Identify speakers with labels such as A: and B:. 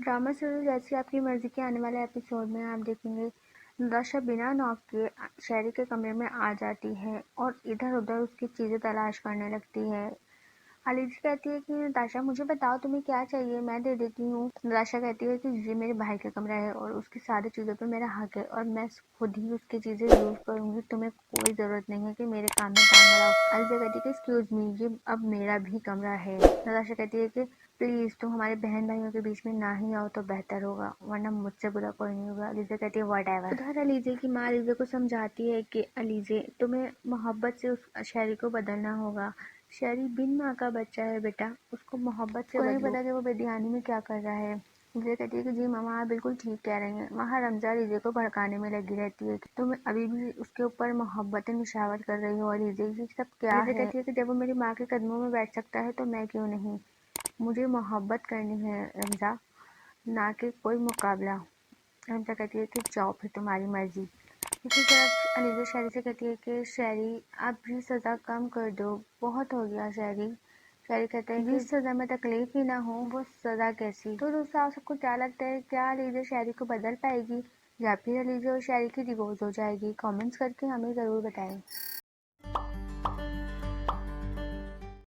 A: Drama serial जैसी आपकी मर्जी के आने वाले एपिसोड में आप देखेंगे नताशा बिना नॉक के शहरी के कमरे में आ जाती है और इधर उधर उसकी चीज़ें तलाश करने लगती है। अलीज़ा कहती है कि नताशा मुझे बताओ तुम्हें क्या चाहिए, मैं दे देती हूँ। नताशा कहती है कि ये मेरे भाई का कमरा है और उसकी सारी चीज़ों पे मेरा हक है और मैं खुद ही उसकी चीज़ें यूज़ करूँगी, तुम्हें कोई ज़रूरत नहीं है कि मेरे काम में टाइम लगाओ। अलीज़ा कहती है कि एक्सक्यूज़ मी, ये अब मेरा भी कमरा है। नताशा कहती है कि प्लीज़ तुम हमारे बहन भाइयों के बीच में ना ही आओ तो बेहतर होगा, वरना मुझसे बुरा कोई नहीं होगा। अलीज़ा कहती है व्हाटएवर। उधर अलीज़ा की माँ अलीज़ा को समझाती है कि अलीज़ा तुम्हें मोहब्बत से उस शहरी को बदलना होगा। शहरी बिन माँ का बच्चा है बेटा, उसको मोहब्बत से नहीं पता कि वो बेदीहानी में क्या कर रहा है। अलीज़ा कहती है कि जी मामा आप बिल्कुल ठीक कह रही हैं। वहाँ रमज़ा अलीज़ा को भड़काने में लगी रहती है कि तुम अभी भी उसके ऊपर मोहब्बत निशावर कर रही हो। अलीज़ा ये सब क्या है? कहती है कि जब वो मेरी माँ के कदमों में बैठ सकता है तो मैं क्यों नहीं। मुझे मोहब्बत करनी है रमज़ा, ना कि कोई मुकाबला। रमज़ा कहती है कि जाओ फिर तुम्हारी मर्जी। इसी तरफ अलीज़ा शहरी से कहती है कि शहरी आप भी सज़ा कम कर दो, बहुत हो गया शहरी। शहरी कहते हैं कि जिस सज़ा में तकलीफ ही ना हो वो सज़ा कैसी। तो दोस्तों आप सबको क्या लगता है, क्या अलीज़ा शहरी को बदल पाएगी या फिर अलीज़ा और शहरी की डिवोर्स हो जाएगी? कमेंट्स करके हमें ज़रूर बताएं।